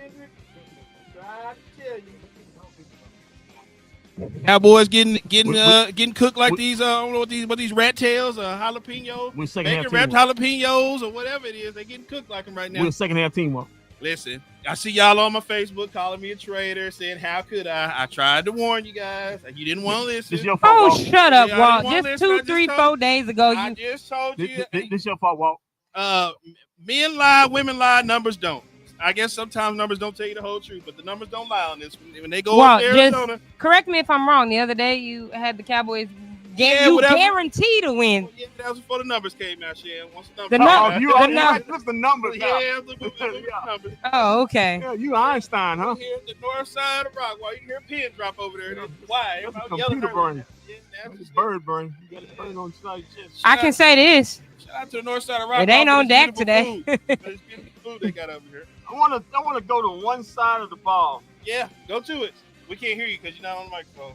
Kendrick. Try to tell you. Cowboys getting cooked like these. I don't know what these rat tails or jalapenos, bacon wrapped jalapenos or whatever it is. They getting cooked like them right now. We're a second half team. Listen, I see y'all on my Facebook calling me a traitor, saying how could I? I tried to warn you guys, and you didn't want to listen. This your fault, Walt. Shut up, Walt. Just 2, 3, 4 days ago, I just told you. This your fault, Walt. Men lie, women lie, numbers don't. I guess sometimes numbers don't tell you the whole truth, but the numbers don't lie on this. When they go up to Arizona. Just correct me if I'm wrong. The other day you had the Cowboys guaranteed to win. Yeah, that was before the numbers came out, Shan. Once the numbers look the numbers. Yeah, look the numbers. Oh, okay. Yeah, you Einstein, huh? You hear the north side of Rockwall. You hear a pin drop over there. Why? That's computer brain. That's bird brain. You got a bird on side. I can say this. Shout out to the north side of Rockwall. It ain't on deck today. It's beautiful food they got over here. I want to go to one side of the ball. Yeah, go to it. We can't hear you because you're not on the microphone.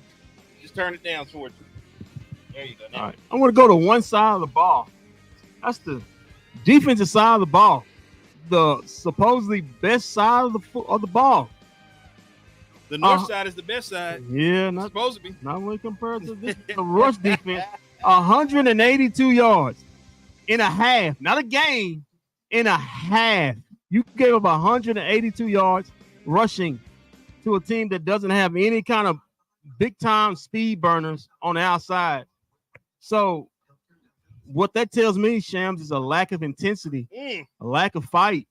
Just turn it down towards you. There you go. Now. All right. I want to go to one side of the ball. That's the defensive side of the ball. The supposedly best side of the ball. The north side is the best side. Yeah, not supposed to be. Not when compared to the rush defense. 182 yards in a half. Not a game. In a half. You gave up 182 yards rushing to a team that doesn't have any kind of big-time speed burners on the outside. So what that tells me, Shams, is a lack of intensity, a lack of fight.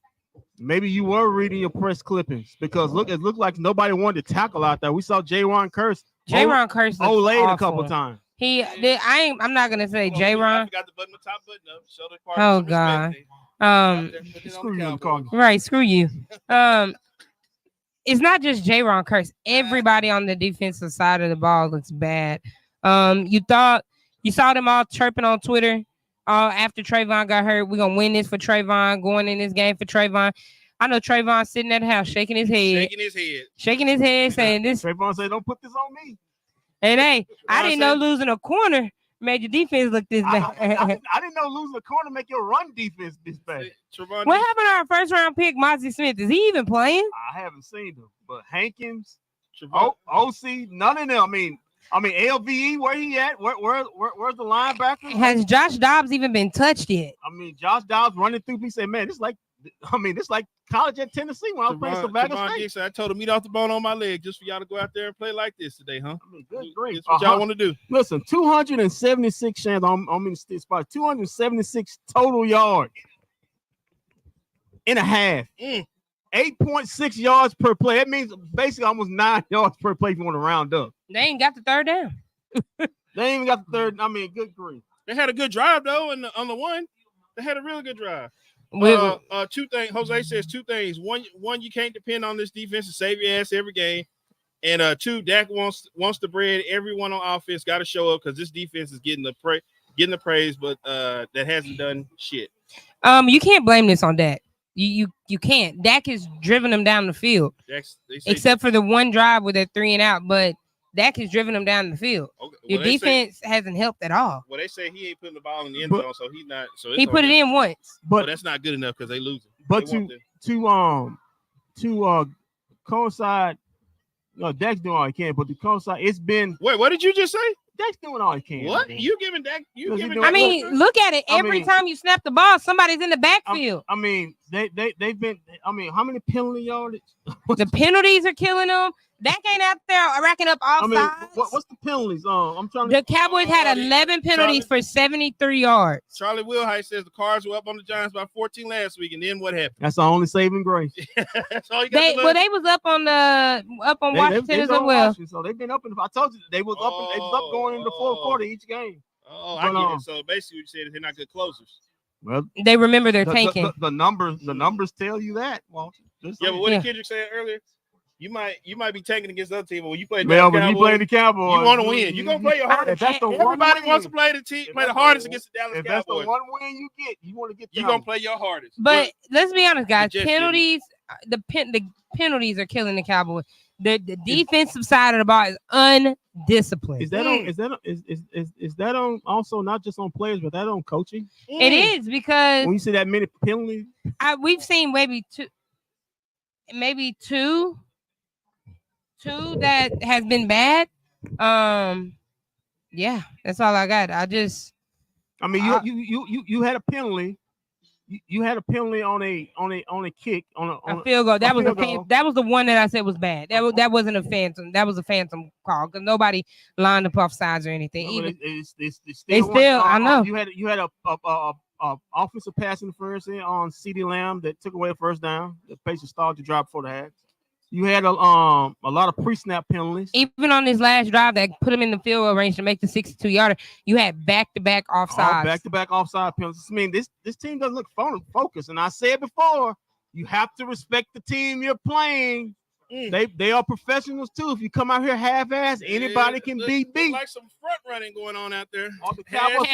Maybe you were reading your press clippings because it looked like nobody wanted to tackle out there. We saw J-Ron Curse. J-Ron Curse Olayed a couple times. I'm not gonna say J-Ron. I forgot to button the top button up. Show the part. Oh God. Right, screw you. It's not just J-Ron Curse. Everybody on the defensive side of the ball looks bad. You saw them all chirping on Twitter after Trayvon got hurt. We're gonna win this for Trayvon, going in this game for Trayvon. I know Trayvon sitting at the house shaking his head, saying this. Trayvon said, "Don't put this on me." And hey, I didn't know losing a corner made your defense look this bad. I didn't know losing a corner make your run defense this bad. What happened to our first round pick, Mozzie Smith? Is he even playing? I haven't seen him, but Hankins, OC, none of them. I mean, LVE, where he at? Where's the linebacker? Has Josh Dobbs even been touched yet? I mean, Josh Dobbs running through. He said, "Man, this like college at Tennessee when I was playing Savannah State." I told him meat off the bone on my leg just for y'all to go out there and play like this today, huh? I mean, good grief. That's what y'all want to do. Listen, 276 Shans. I mean, it's about 276 total yards in a half. 8.6 yards per play. That means basically almost 9 yards per play if you want to round up. They ain't got the third down. They ain't even got the third. I mean, good grief. They had a good drive though, and on the one, they had a really good drive. Two things. Jose says two things. One, you can't depend on this defense to save your ass every game. And two, Dak wants the bread. Everyone on offense got to show up because this defense is getting the praise, but that hasn't done shit. You can't blame this on Dak. You can't. Dak has driven them down the field, except for the one drive with a 3 and out. But Dak has driven them down the field. Okay. Your defense hasn't helped at all. Well, they say he ain't putting the ball in the end zone, so he's not. So he put it in once, but that's not good enough because they lose it. But to coincide, Dak's doing all he can. But to coincide, it's been. Wait, what did you just say? Dak's doing all he can. What? You giving Dak? I mean, look at it. Every time you snap the ball, somebody's in the backfield. I mean, they've been. I mean, how many penalty yardage? The penalties are killing them. Dak ain't out there racking up all sides. What's the penalties? I'm trying. The Cowboys had 11 penalties for 73 yards. Charlie Wilhite says the Cards were up on the Giants by 14 last week, and then what happened? That's the only saving grace. That's all you got. They was up on Washington as well. Washington, so they've been up. I told you they was up. They was up going into the fourth quarter each game. Oh, I get it. So basically, you said they're not good closers. Well, they remember their tanking. The numbers tell you that. Well, yeah, but what did Kendrick say earlier? You might be tanking against the other team, but when you play the Cowboys, you want to win. You're gonna play your hardest. Everybody wants to play the hardest against the Dallas Cowboys. That's the one win you get. You want to get. You're gonna play your hardest. But let's be honest, guys. Penalties. The penalties are killing the Cowboys. The defensive side of the ball is undisciplined. Is that on also not just on players, but that on coaching? It is because when you see that many penalties, we've seen maybe two. maybe two that has been bad. Yeah, that's all I got. I mean, you had a penalty. You had a penalty on a kick on a field goal. That was goal. That was the one that I said was bad. That wasn't a phantom. That was a phantom call because nobody lined up off sides or anything. No, Even they still I know you had a offensive pass interference on CeeDee Lamb that took away a first down. The Pacers started to drop for the half. You had a lot of pre-snap penalties. Even on this last drive that put him in the field goal range to make the 62-yarder, you had back-to-back offsides. Back-to-back offside penalties. I mean, this team doesn't look focused. And I said before, you have to respect the team you're playing. They are professionals too. If you come out here half-ass, anybody can be beat. Like some front running going on out there. All the Cowboys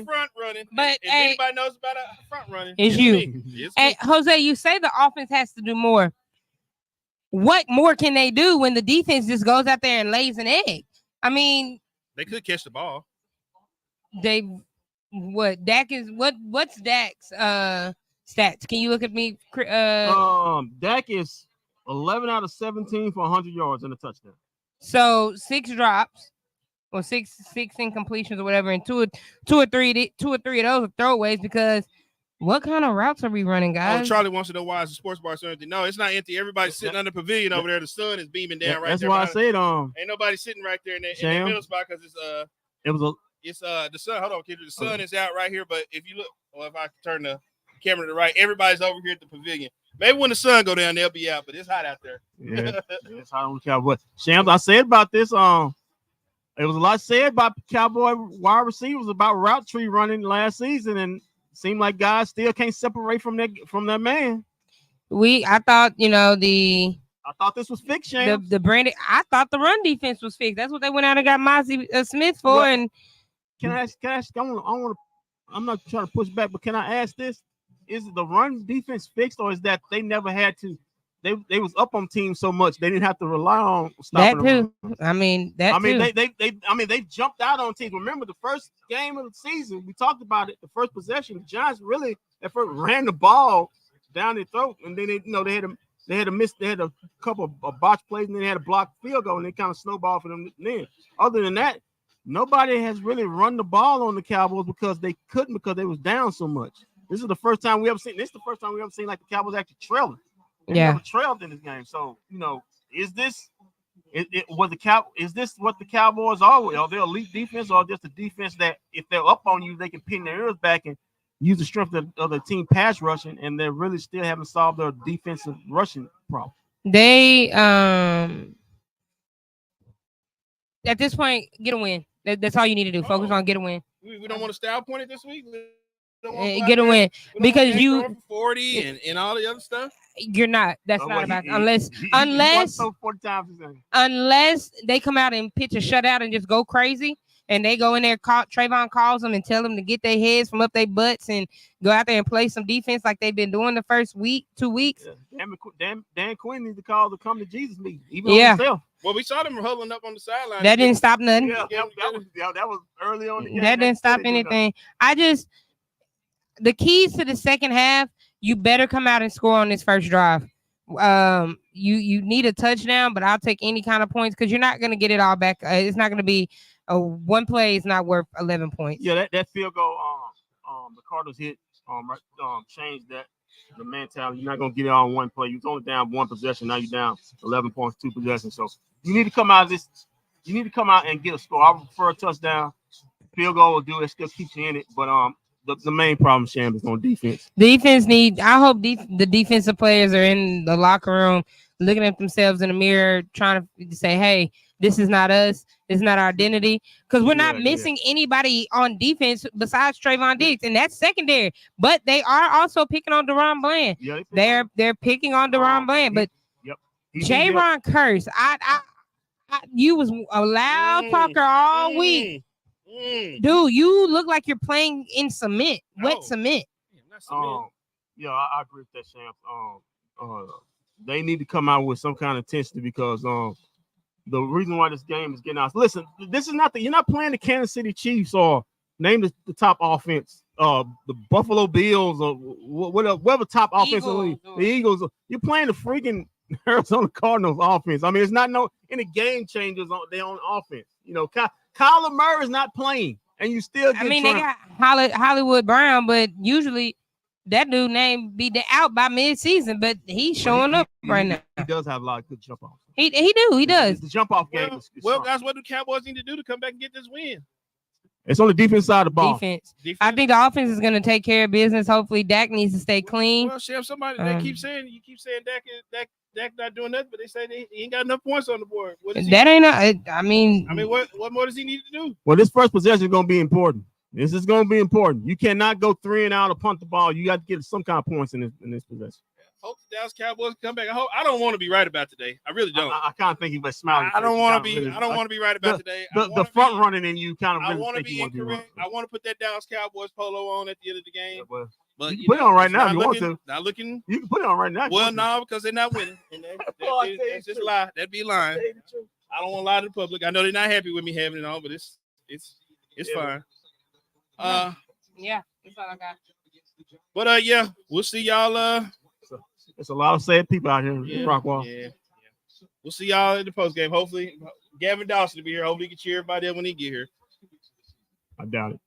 front running. But if anybody knows about front running, it's you. Hey, Jose, you say the offense has to do more. What more can they do when the defense just goes out there and lays an egg? I mean, they could catch the ball. What's Dak's stats? Can you look at me? Dak is 11 out of 17 for 100 yards and a touchdown. So 6 drops, or six incompletions or whatever, and two or three of those are throwaways because. What kind of routes are we running, guys? Oh, Charlie wants to know why is the sports bar so empty. No, it's not empty. Everybody's sitting under the pavilion over there. The sun is beaming down right that's there. That's why I said ain't nobody sitting right there in that middle spot because it's the sun. Hold on, kid. The sun is out right here, but if you look, or if I turn the camera to the right, everybody's over here at the pavilion. Maybe when the sun go down, they'll be out, but it's hot out there. Yeah, it's hot on the Cowboys. Shams, I said about this. It was a lot said about Cowboy wide receivers about route tree running last season, and seemed like guys still can't separate from that man. I thought, I thought this was fixed, Shams. I thought the run defense was fixed. That's what they went out and got Mozzie Smith for. Well, and can I ask? I'm not trying to push back, but can I ask this? Is the run defense fixed, or is that they never had to? They was up on teams so much they didn't have to rely on stopping that too. They jumped out on teams. Remember the first game of the season, we talked about it. The first possession, the Giants really at first ran the ball down their throat, and then they had a couple of botch plays, and then they had a blocked field goal, and they kind of snowballed for them. Then, other than that, nobody has really run the ball on the Cowboys because they couldn't because they was down so much. This is the first time we ever seen. This is the first time we ever seen like the Cowboys actually trailing. They never trailed in this game. So, is this what the Cowboys are? Are they elite defense or just a defense that if they're up on you, they can pin their ears back and use the strength of the team pass rushing, and they really still haven't solved their defensive rushing problem? They at this point get a win. That's all you need to do. Focus on get a win. We don't want to style point it this week. Get a win because you 40 and all the other stuff. You're not. That's not about unless they come out and pitch a shutout and just go crazy, and they go in there. Trayvon calls them and tell them to get their heads from up their butts and go out there and play some defense like they've been doing the first 2 weeks. Yeah. Dan Quinn needs to call the come to Jesus meeting. Even on himself. Well, we saw them huddling up on the sideline. That didn't stop nothing. Yeah, that was early on. That didn't stop anything. The keys to the second half, you better come out and score on this first drive. You need a touchdown, but I'll take any kind of points because you're not going to get it all back. It's not going to be one play is not worth 11 points. Yeah, that field goal, the Cardinals hit, changed that the mentality. You're not going to get it all in one play. You was only down one possession. Now you're down 11 points, 2 possessions. So you need to come out of this. You need to come out and get a score. I prefer a touchdown. Field goal will do it. Still keeps you in it, but The main problem, Sham, is on defense. I hope the defensive players are in the locker room looking at themselves in the mirror, trying to say, hey, this is not us. This is not our identity. Because we're not missing anybody on defense besides Trayvon Diggs, and that's secondary. But they are also picking on Deron Bland. Yeah, they're picking on Deron Bland. But Jaron Curse, you was a loud talker all week. Dude, you look like you're playing in cement, wet cement. I agree with that, Sham. They need to come out with some kind of intensity because the reason why this game is getting out. Listen, this is not you're not playing the Kansas City Chiefs or name the top offense, the Buffalo Bills or whatever top offensive league. The Eagles. You're playing the freaking Arizona Cardinals offense. I mean, it's not any game changers on their own offense. You know, Kyler Murray is not playing, and you still get. I mean, they got Hollywood Brown, but usually that dude name be out by mid-season, but he's showing up right now. He does have a lot of good jump offs. He does. The jump off game. Well, guys, what do Cowboys need to do to come back and get this win? It's on the defense side of the ball. Defense. I think the offense is going to take care of business. Hopefully, Dak needs to stay clean. Well, Chef, they keep saying Dak not doing nothing, but they say he ain't got enough points on the board. I mean, what more does he need to do? Well, this first possession is going to be important. This is going to be important. You cannot go 3 and out or punt the ball. You got to get some kind of points in this possession. Hope the Dallas Cowboys come back. I don't want to be right about today. I really don't. I kind of think he was smiling. I don't want to be right about today. The front running in you kind of. I want to be incorrect. I want to put that Dallas Cowboys polo on at the end of the game. Yeah, but you can put it on right now if you want to. Not looking. You can put it on right now. Well, no, because they're not winning. And that's just a lie. That'd be lying. I don't want to lie to the public. I know they're not happy with me having it on, but it's fine. Yeah, that's all I got. But yeah, we'll see y'all. There's a lot of sad people out here in Rockwall. Yeah. We'll see y'all in the post game. Hopefully, Gavin Dawson will be here. Hopefully, he can cheer everybody up when he get here. I doubt it.